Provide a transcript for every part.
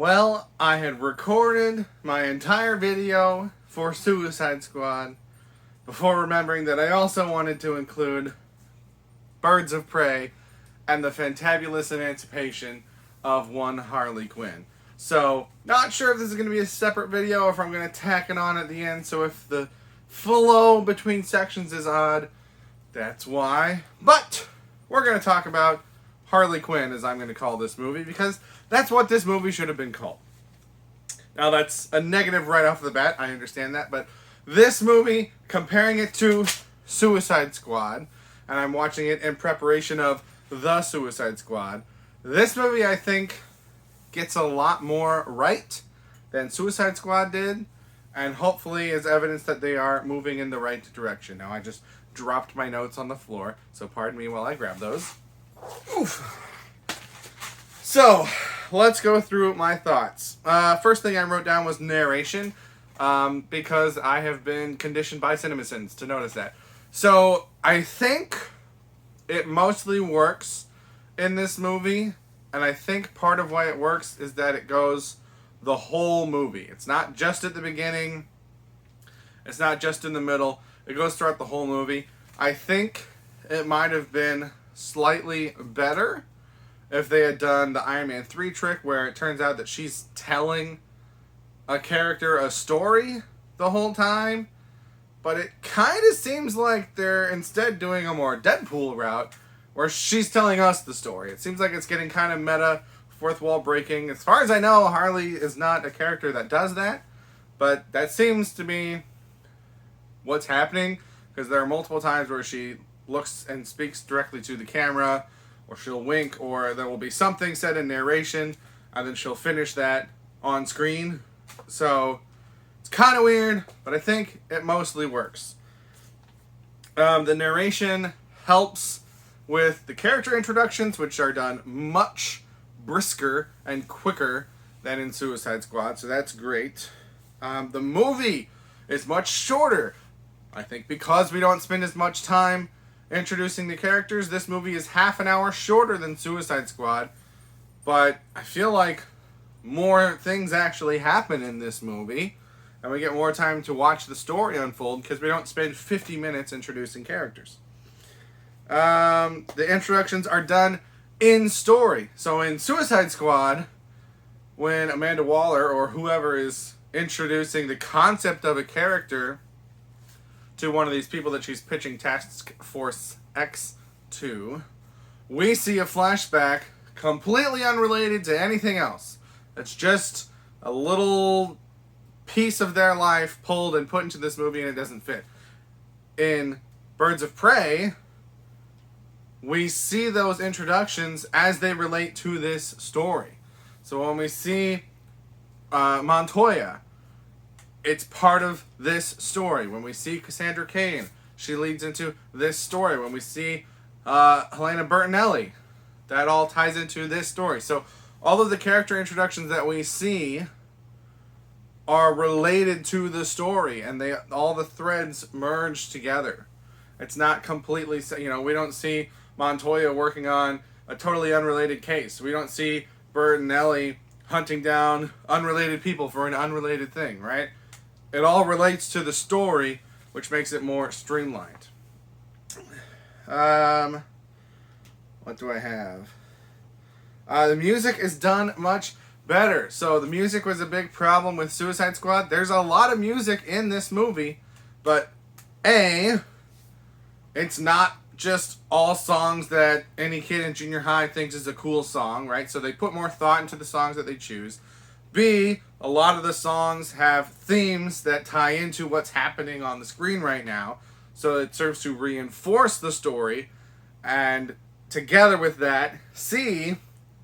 Well, I had recorded my entire video for Suicide Squad before remembering that I also wanted to include Birds of Prey and the Fantabulous Emancipation of one Harley Quinn. So, not sure if this is going to be a separate video or if I'm going to tack it on at the end, so if the flow between sections is odd, that's why. But, we're going to talk about Harley Quinn, as I'm going to call this movie, because that's what this movie should have been called. Now, that's a negative right off the bat, I understand that, but this movie, comparing it to Suicide Squad, and I'm watching it in preparation of The Suicide Squad, this movie, I think, gets a lot more right than Suicide Squad did, and hopefully is evidence that they are moving in the right direction. Now, I just dropped my notes on the floor, so pardon me while I grab those. Oof. So, let's go through my thoughts. First thing I wrote down was narration, because I have been conditioned by CinemaSins to notice that. So, I think it mostly works in this movie, and I think part of why it works is that it goes the whole movie. It's not just at the beginning, it's not just in the middle, it goes throughout the whole movie. I think it might have been slightly better if they had done the Iron Man 3 trick where it turns out that she's telling a character a story the whole time, but it kind of seems like they're instead doing a more Deadpool route where she's telling us the story. It seems like it's getting kind of meta, fourth wall breaking. As far as I know, Harley is not a character that does that, but that seems to be what's happening, because there are multiple times where she looks and speaks directly to the camera, or she'll wink, or there will be something said in narration, and then she'll finish that on screen. So, it's kind of weird, but I think it mostly works. The narration helps with the character introductions, which are done much brisker and quicker than in Suicide Squad, so that's great. The movie is much shorter. I think because we don't spend as much time introducing the characters, this movie is half an hour shorter than Suicide Squad, but I feel like more things actually happen in this movie, and we get more time to watch the story unfold because we don't spend 50 minutes introducing characters. The introductions are done in story. So in Suicide Squad, when Amanda Waller or whoever is introducing the concept of a character to one of these people that she's pitching Task Force X to, we see a flashback completely unrelated to anything else. It's just a little piece of their life pulled and put into this movie, and it doesn't fit. In Birds of Prey, we see those introductions as they relate to this story. So when we see Montoya, it's part of this story. When we see Cassandra Cain, she leads into this story. When we see Helena Bertinelli, that all ties into this story. So all of the character introductions that we see are related to the story, and all the threads merge together. It's not completely, we don't see Montoya working on a totally unrelated case. We don't see Bertinelli hunting down unrelated people for an unrelated thing, right? It all relates to the story, which makes it more streamlined. What do I have? The music is done much better. So the music was a big problem with Suicide Squad. There's a lot of music in this movie, but it's not just all songs that any kid in junior high thinks is a cool song, right? So they put more thought into the songs that they choose. B, a lot of the songs have themes that tie into what's happening on the screen right now, so it serves to reinforce the story. And together with that, C,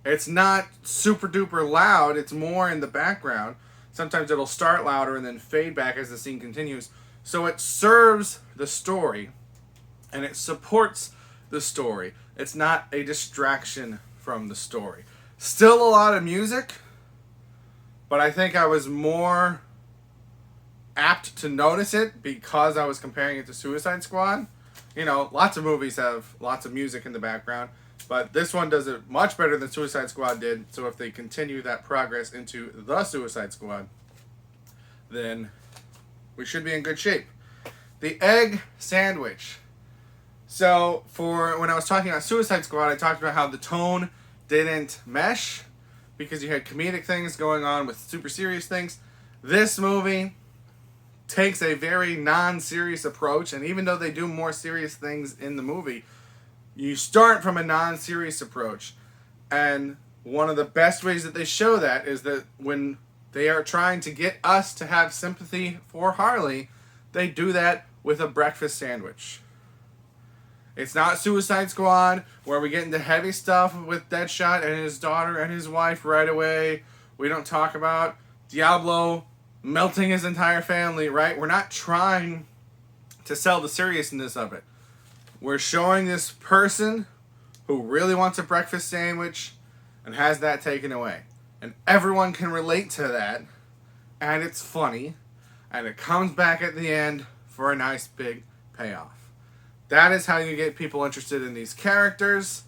it's not super duper loud, it's more in the background. Sometimes it'll start louder and then fade back as the scene continues. So it serves the story, and it supports the story. It's not a distraction from the story. Still a lot of music, but I think I was more apt to notice it because I was comparing it to Suicide Squad. Lots of movies have lots of music in the background. But this one does it much better than Suicide Squad did. So if they continue that progress into the Suicide Squad, then we should be in good shape. The egg sandwich. So for when I was talking about Suicide Squad, I talked about how the tone didn't mesh because you had comedic things going on with super serious things. This movie takes a very non-serious approach, and even though they do more serious things in the movie, you start from a non-serious approach. And one of the best ways that they show that is that when they are trying to get us to have sympathy for Harley, they do that with a breakfast sandwich. It's not Suicide Squad, where we get into heavy stuff with Deadshot and his daughter and his wife right away. We don't talk about Diablo melting his entire family, right? We're not trying to sell the seriousness of it. We're showing this person who really wants a breakfast sandwich and has that taken away. And everyone can relate to that, and it's funny, and it comes back at the end for a nice big payoff. That is how you get people interested in these characters,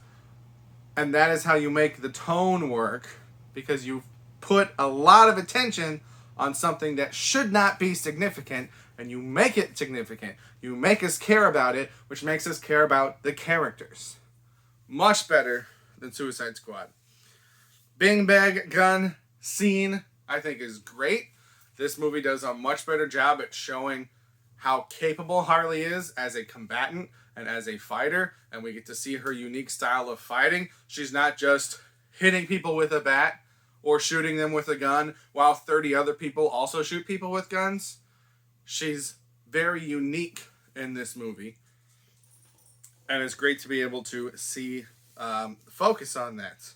and that is how you make the tone work, because you put a lot of attention on something that should not be significant, and you make it significant. You make us care about it, which makes us care about the characters. Much better than Suicide Squad. Bing Bag Gun scene, I think, is great. This movie does a much better job at showing how capable Harley is as a combatant and as a fighter, and we get to see her unique style of fighting. She's not just hitting people with a bat or shooting them with a gun while 30 other people also shoot people with guns. She's very unique in this movie, and it's great to be able to see focus on that.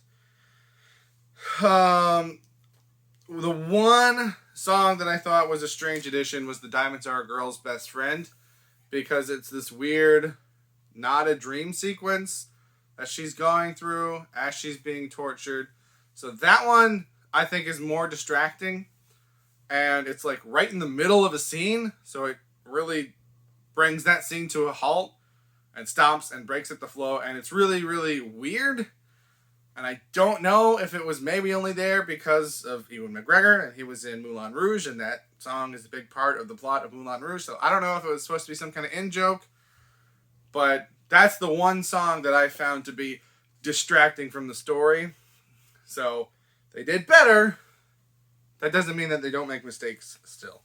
The one song that I thought was a strange addition was The Diamonds Are a Girl's Best Friend, because it's this weird, not a dream sequence that she's going through as she's being tortured. So that one, I think, is more distracting, and it's like right in the middle of a scene, so it really brings that scene to a halt and stops and breaks up the flow, and it's really, really weird. And I don't know if it was maybe only there because of Ewan McGregor, and he was in Moulin Rouge, and that song is a big part of the plot of Moulin Rouge. So I don't know if it was supposed to be some kind of in-joke, but that's the one song that I found to be distracting from the story. So they did better. That doesn't mean that they don't make mistakes still.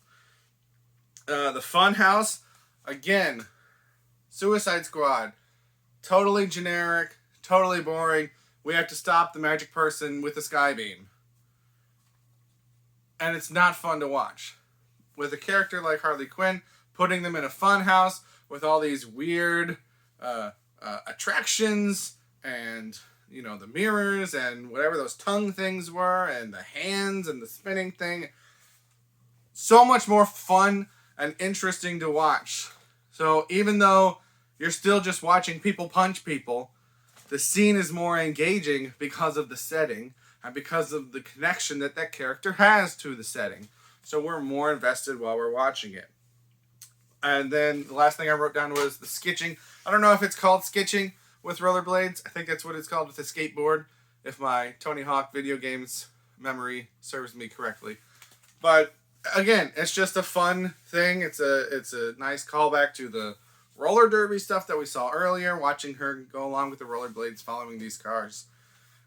The Funhouse, again, Suicide Squad, totally generic, totally boring. We have to stop the magic person with a sky beam. And it's not fun to watch. With a character like Harley Quinn, putting them in a fun house with all these weird attractions and, you know, the mirrors and whatever those tongue things were and the hands and the spinning thing. So much more fun and interesting to watch. So even though you're still just watching people punch people, the scene is more engaging because of the setting and because of the connection that that character has to the setting. So we're more invested while we're watching it. And then the last thing I wrote down was the sketching. I don't know if it's called sketching with rollerblades. I think that's what it's called with a skateboard, if my Tony Hawk video games memory serves me correctly. But again, it's just a fun thing. It's a nice callback to the roller derby stuff that we saw earlier, watching her go along with the rollerblades following these cars.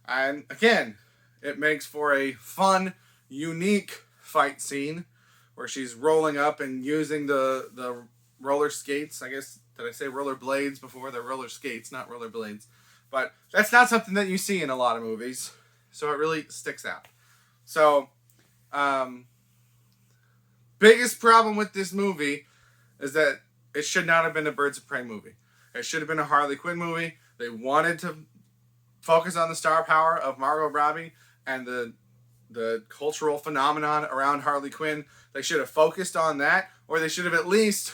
And again, it makes for a fun, unique fight scene where she's rolling up and using the roller skates. I guess, did I say roller blades before? They're roller skates, not roller blades. But that's not something that you see in a lot of movies, so it really sticks out. So, biggest problem with this movie is that it should not have been a Birds of Prey movie. It should have been a Harley Quinn movie. They wanted to focus on the star power of Margot Robbie and the cultural phenomenon around Harley Quinn. They should have focused on that, or they should have at least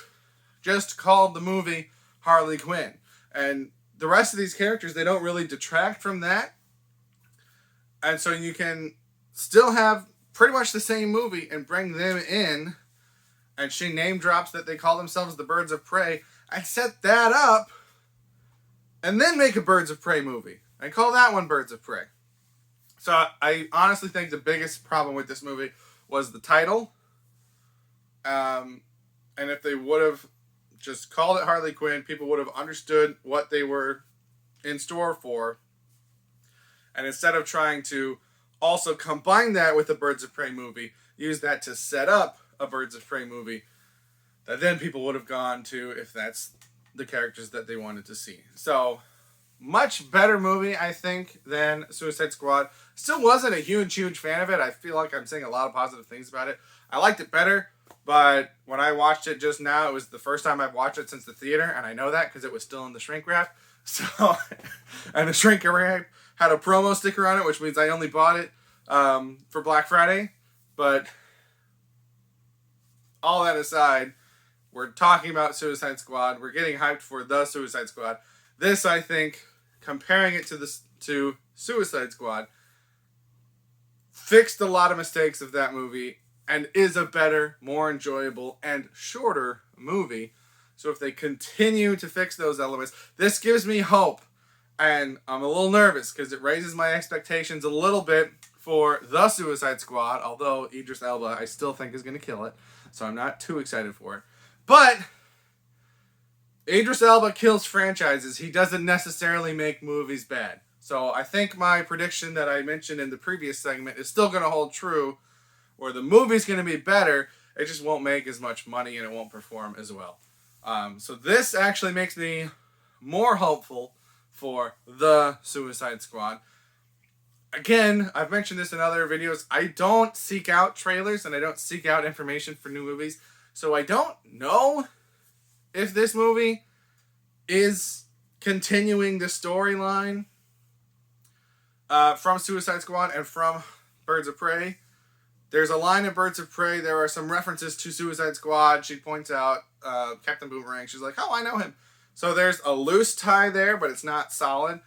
just called the movie Harley Quinn. And the rest of these characters, they don't really detract from that. And so you can still have pretty much the same movie and bring them in, and she name drops that they call themselves the Birds of Prey, and set that up, and then make a Birds of Prey movie. and call that one Birds of Prey. So I honestly think the biggest problem with this movie was the title. And if they would have just called it Harley Quinn, people would have understood what they were in store for. And instead of trying to also combine that with a Birds of Prey movie, use that to set up a Birds of Prey movie that then people would have gone to if that's the characters that they wanted to see. So, much better movie, I think, than Suicide Squad. Still wasn't a huge fan of it. I feel like I'm saying a lot of positive things about it. I liked it better, but when I watched it just now, it was the first time I've watched it since the theater, and I know that because it was still in the shrink wrap. So, and the shrink wrap had a promo sticker on it, which means I only bought it for Black Friday. But all that aside, we're talking about Suicide Squad. We're getting hyped for the Suicide Squad. This, I think, comparing it to Suicide Squad, fixed a lot of mistakes of that movie and is a better, more enjoyable, and shorter movie. So if they continue to fix those elements, this gives me hope. And I'm a little nervous because it raises my expectations a little bit for the Suicide Squad, although Idris Elba I still think is going to kill it. So I'm not too excited for it. But Idris Elba kills franchises. He doesn't necessarily make movies bad. So I think my prediction that I mentioned in the previous segment is still going to hold true, where the movie's going to be better, it just won't make as much money and it won't perform as well. So this actually makes me more hopeful for the Suicide Squad. Again, I've mentioned this in other videos. I don't seek out trailers and I don't seek out information for new movies. So I don't know if this movie is continuing the storyline from Suicide Squad and from Birds of Prey. There's a line in Birds of Prey. There are some references to Suicide Squad. She points out Captain Boomerang. She's like, oh, I know him. So there's a loose tie there, but it's not solid.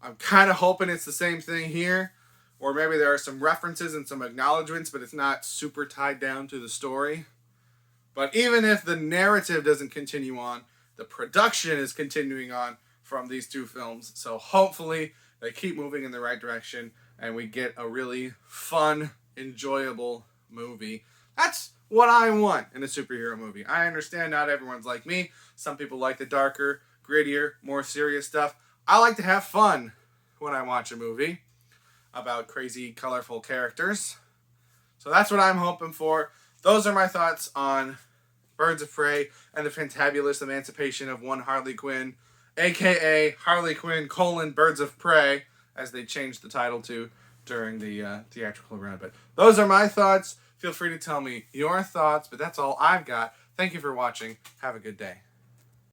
I'm kind of hoping it's the same thing here. Or maybe there are some references and some acknowledgments, but it's not super tied down to the story. But even if the narrative doesn't continue on, the production is continuing on from these two films. So hopefully they keep moving in the right direction and we get a really fun, enjoyable movie. That's what I want in a superhero movie. I understand not everyone's like me. Some people like the darker, grittier, more serious stuff. I like to have fun when I watch a movie about crazy, colorful characters. So that's what I'm hoping for. Those are my thoughts on Birds of Prey and the Fantabulous Emancipation of one Harley Quinn, a.k.a. Harley Quinn, Birds of Prey, as they changed the title to during the theatrical run. But those are my thoughts. Feel free to tell me your thoughts, but that's all I've got. Thank you for watching. Have a good day.